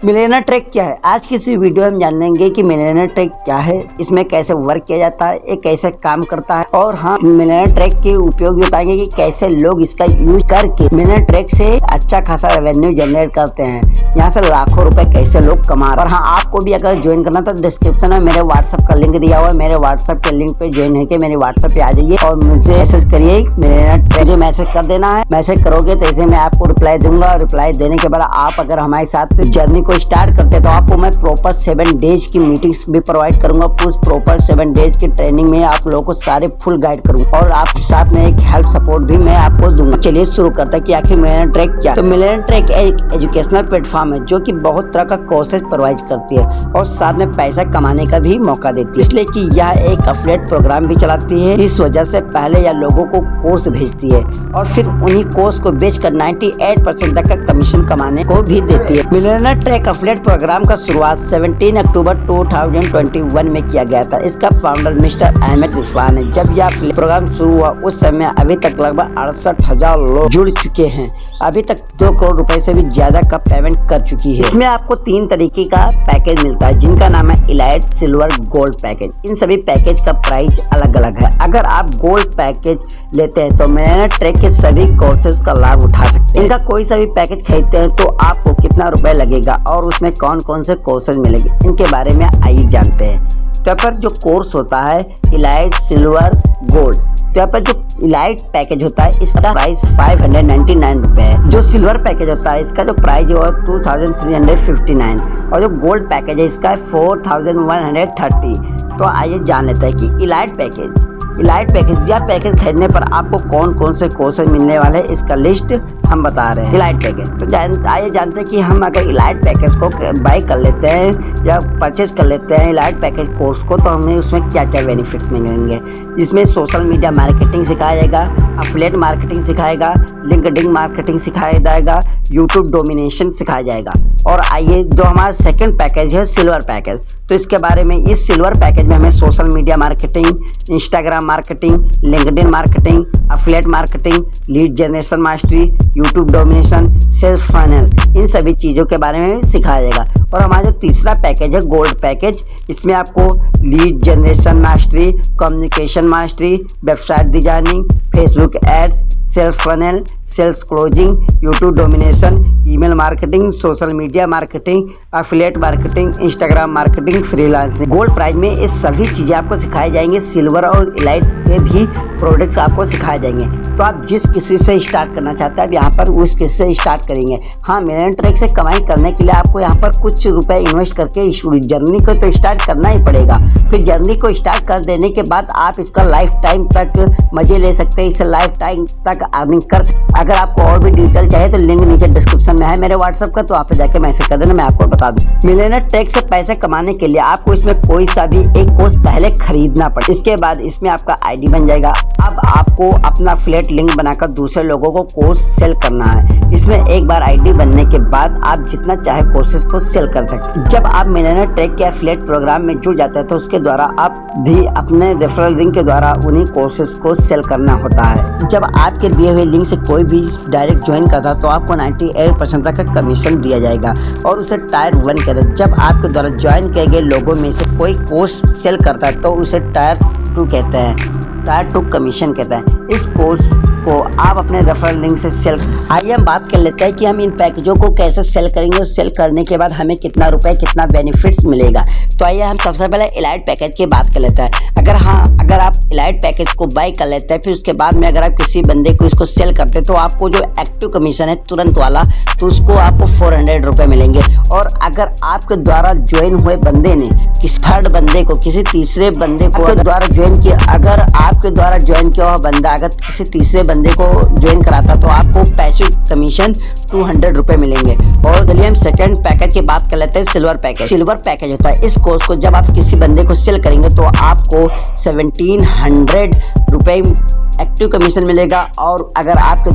Millionaire track क्या है? आज की इस वीडियो में हम जानेंगे कि मिलियनेयर ट्रैक क्या है, इसमें कैसे वर्क किया जाता है, ये कैसे काम करता है और हाँ मिलियनेयर ट्रैक के उपयोग बताएंगे कि कैसे लोग इसका यूज करके मिलियनेयर ट्रैक से अच्छा खासा रेवेन्यू जनरेट करते हैं। यहाँ से लाखों रुपए कैसे लोग कमा रहे हैं। और हाँ, आपको भी अगर ज्वाइन करना तो डिस्क्रिप्शन में मेरे व्हाट्सएप का लिंक दिया हुआ है, मेरे व्हाट्सएप के लिंक पे ज्वाइन होकर मेरे व्हाट्सएप पे आ जाइए और मुझे मैसेज करिए। मिलियनेयर ट्रैक मैसेज कर देना है, मैसेज करोगे तो ऐसे मैं आपको रिप्लाई दूंगा और रिप्लाई देने के बाद आप अगर हमारे साथ इस जर्नी को स्टार्ट करते हैं तो आपको मैं प्रॉपर 7 डेज की मीटिंग्स भी प्रोवाइड करूंगा। उस प्रॉपर 7 डेज की ट्रेनिंग में आप लोगों को सारे फुल गाइड करूंगा और आप साथ में एक हेल्प सपोर्ट भी मैं आपको दूंगा। चलिए शुरू करते हैं कि आखिर मिलियनेयर ट्रैक क्या है। तो मिलियनेयर ट्रैक एक एजुकेशनल प्लेटफॉर्म है जो कि बहुत तरह का कोर्सेज प्रोवाइड करती है और साथ में पैसा कमाने का भी मौका देती है, इसलिए कि यह एक एफिलिएट प्रोग्राम भी चलाती है। इस वजह से पहले यह लोगों को कोर्स भेजती है और फिर उन्हीं कोर्स को बेचकर 98% तक का कमीशन कमाने को भी देती है। मिलियनेयर ट्रैक एफिलिएट प्रोग्राम का शुरुआत 17 अक्टूबर 2021 में किया गया था। इसका फाउंडर मिस्टर अहमद इरफान है। जब यह प्रोग्राम शुरू हुआ उस समय अभी तक लगभग 68,000 लोग जुड़ चुके हैं। अभी तक 2 करोड़ रुपए से भी ज्यादा का पेमेंट कर चुकी है। इसमें आपको 3 तरीके का पैकेज मिलता है जिनका नाम है इलाइट, सिल्वर, गोल्ड पैकेज। इन सभी पैकेज का प्राइस अलग अलग है। अगर आप गोल्ड पैकेज लेते हैं तो मिलियनेयर ट्रैक के सभी कोर्सेज का लाभ उठा सकते हैं। इनका कोई सा भी पैकेज खरीदते हैं तो आपको कितना रुपए लगेगा और उसमें कौन कौन से कोर्सेज मिलेंगे, इनके बारे में आइए जानते हैं। तो यहाँ पर जो कोर्स होता है इलाइट, सिल्वर, गोल्ड, तो यहाँ पर जो इलाइट पैकेज होता है इसका प्राइस 599 रुपए है। जो सिल्वर पैकेज होता है इसका जो प्राइस है 2359 और जो गोल्ड पैकेज है इसका 4130। तो आइए जान लेते हैं कि इलाइट पैकेज या पैकेज खरीदने पर आपको कौन कौन से कोर्सेज मिलने वाले हैं, इसका लिस्ट हम बता रहे हैं। इलाइट पैकेज तो आइए जानते हैं कि हम अगर इलाइट पैकेज को बाय कर लेते हैं या परचेज कर लेते हैं इलाइट पैकेज कोर्स को, तो हमें उसमें क्या क्या बेनिफिट्स मिलेंगे। इसमें सोशल मीडिया मार्केटिंग सिखाया जाएगा, एफिलिएट मार्केटिंग सिखाएगा, लिंक्डइन मार्केटिंग सिखाया जाएगा, यूट्यूब डोमिनेशन सिखाया जाएगा। और आइए जो हमारा सेकंड पैकेज है सिल्वर पैकेज, तो इसके बारे में इस सिल्वर पैकेज में हमें social media marketing, Instagram marketing, LinkedIn marketing, affiliate marketing, lead generation mastery, YouTube domination, sales funnel, इन सभी चीज़ों के बारे में सिखाया जाएगा। और हमारा जो तीसरा पैकेज है गोल्ड पैकेज, इसमें आपको lead generation mastery, communication mastery, website designing, Facebook ads, sales funnel, sales closing, YouTube domination, email marketing, social media marketing, affiliate marketing, Instagram marketing, freelancing. Gold price में ये सभी चीज़ें आपको सिखाई जाएंगी। सिल्वर और इलाइट के भी प्रोडक्ट्स आपको सिखाए जाएंगे। तो आप जिस किसी से स्टार्ट करना चाहते हैं आप यहाँ पर उस किसी से स्टार्ट करेंगे। हाँ, मिलियनेयर ट्रैक से कमाई करने के लिए आपको यहाँ पर कुछ रुपए इन्वेस्ट करके इस जर्नी को तो स्टार्ट करना ही पड़ेगा। फिर जर्नी को स्टार्ट कर देने के बाद आप इसका लाइफ टाइम तक मजे ले सकते हैं, इससे लाइफ टाइम तक अर्निंग कर सकते। अगर आपको और भी डिटेल चाहिए तो लिंक नीचे डिस्क्रिप्शन में है मेरे व्हाट्सएप का, तो आप जाके मैसेज कर देना, मैं आपको बता दूं। मिलियनेयर ट्रैक से पैसे कमाने के लिए आपको इसमें कोई सा भी एक कोर्स पहले खरीदना पड़े। इसके बाद इसमें आपका आईडी बन जाएगा। अब आपको अपना एफिलिएट लिंक बनाकर दूसरे लोगों को कोर्स सेल करना है। इसमें एक बार आईडी बनने के बाद आप जितना चाहे कोर्सेज को सेल कर सकते हैं। जब आप मिलियनेयर ट्रैक के एफिलिएट प्रोग्राम में जुड़ जाते हैं तो उसके द्वारा आप भी अपने रेफरल लिंक के द्वारा उन्हीं कोर्सेज को सेल करना होता है। जब आपके दिए हुए लिंक से कोई भी डायरेक्ट ज्वाइन करता है तो आपको 98% तक का कमीशन दिया जाएगा और उसे टायर 1 कहते हैं। जब आपके द्वारा ज्वाइन किए गए लोगों में से कोई कोर्स सेल करता है तो उसे टायर 2 कहते हैं, टायर 2 कमीशन कहता है। इस कोर्स को आप अपने रेफरल लिंक से सेल। आइए हम बात कर लेते हैं कि हम इन पैकेजों को कैसे सेल करेंगे और सेल करने के बाद हमें कितना रुपए कितना बेनिफिट्स मिलेगा। तो आइए हम सबसे पहले इलाइट पैकेज की बात कर लेते हैं। अगर आप इलाइट पैकेज को बाय कर लेते हैं फिर उसके बाद में अगर आप किसी बंदे को इसको सेल करते हैं तो आपको जो एक्टिव कमीशन है तुरंत वाला, तो उसको आपको 400 रुपये मिलेंगे। और अगर आपके द्वारा ज्वाइन हुए बंदे ने किसी थर्ड बंदे को, किसी तीसरे बंदे को द्वारा ज्वाइन किया, अगर आपके द्वारा ज्वाइन किया हुआ बंदा अगर किसी तीसरे बंदे को ज्वाइन कराता तो आपको पैसिव कमीशन 200 रुपये मिलेंगे। और चलिए हम सेकंड पैकेज की बात कर लेते हैं सिल्वर पैकेज। सिल्वर पैकेज होता है इस कोर्स को जब आप किसी बंदे को सेल करेंगे तो आपको 1700 रुपये एक्टिव कमीशन मिलेगा। और अगर आपके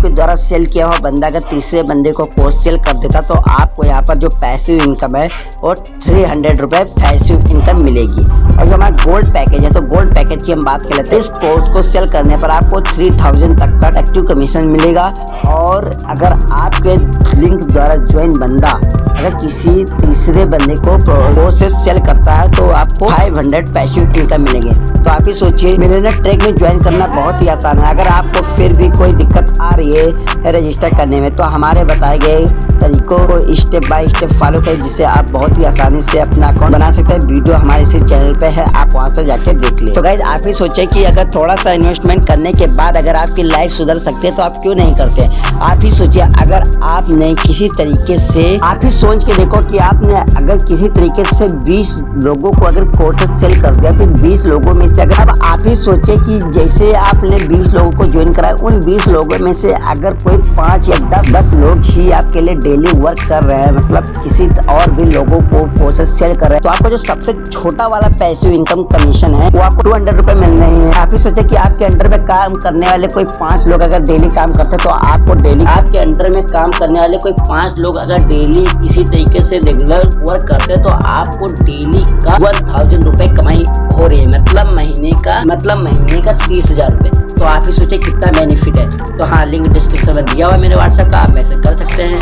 द्वारा सेल किया हुआ बंदा अगर तीसरे बंदे को कोर्स सेल कर देता तो आपको यहाँ पर जो पैसिव इनकम है वो 300 रुपये पैसिव इनकम मिलेगी। और जो हमारा गोल्ड पैकेज है, तो गोल्ड पैकेज की हम बात कर लेते हैं। इस कोर्स को सेल करने पर आपको 3000 तक का एक्टिव कमीशन मिलेगा। और अगर आपके लिंक द्वारा ज्वाइन बंदा अगर किसी तीसरे बंदे को कोर्स सेल करता है तो आपको 500 पैसिव इनकम मिलेंगे। तो आप ही सोचिए, मिलियनेयर ट्रैक में ज्वाइन करना बहुत ही आसान है। अगर आपको फिर भी कोई दिक्कत आ रही है रजिस्टर करने में, तो हमारे बताए गए तरीकों को स्टेप बाय स्टेप फॉलो करें, जिससे आप बहुत ही आसानी से अपना अकाउंट बना सकते हैं। वीडियो हमारे इसी चैनल पे है, आप वहां से जाके देख लें। तो गाइस, आप ही सोचे कि अगर थोड़ा सा इन्वेस्टमेंट करने के बाद अगर आपकी लाइफ सुधर सकती है तो आप क्यों नहीं करते। आप ही सोचिए, अगर आपने किसी तरीके से, आप ही सोच के देखो कि आपने अगर किसी तरीके से 20 लोगों को अगर कोर्सेज सेल कर दिया, फिर 20 लोगों में से अगर, अब आप ही सोचे कि जैसे आपने 20 लोगों को ज्वाइन कराया, उन 20 लोगों में से अगर कोई 5 या 10 लोग ही आपके लिए डेली वर्क कर रहे हैं, मतलब किसी और भी लोगों को कोर्सेज सेल कर रहे हैं, तो आपको जो सबसे छोटा वाला पैसिव इनकम कमीशन है वो आपको 200 रुपए मिल रहे हैं। आप ही सोचे कि आपके अंडर में काम करने वाले कोई 5 लोग अगर डेली काम करते हैं, तो आपको डेली आपके अंडर में काम करने वाले कोई 5 लोग अगर डेली इसी तरीके से रेगुलर वर्क करते हैं, तो आपको डेली का 1000 रुपए कमाई हो रही है, मतलब महीने का 30,000 रुपए। तो आप ही सोचे कितना बेनिफिट है। तो हाँ, लिंक डिस्क्रिप्शन में दिया हुआ है मेरे व्हाट्सएप का, आप मैसेज कर सकते हैं।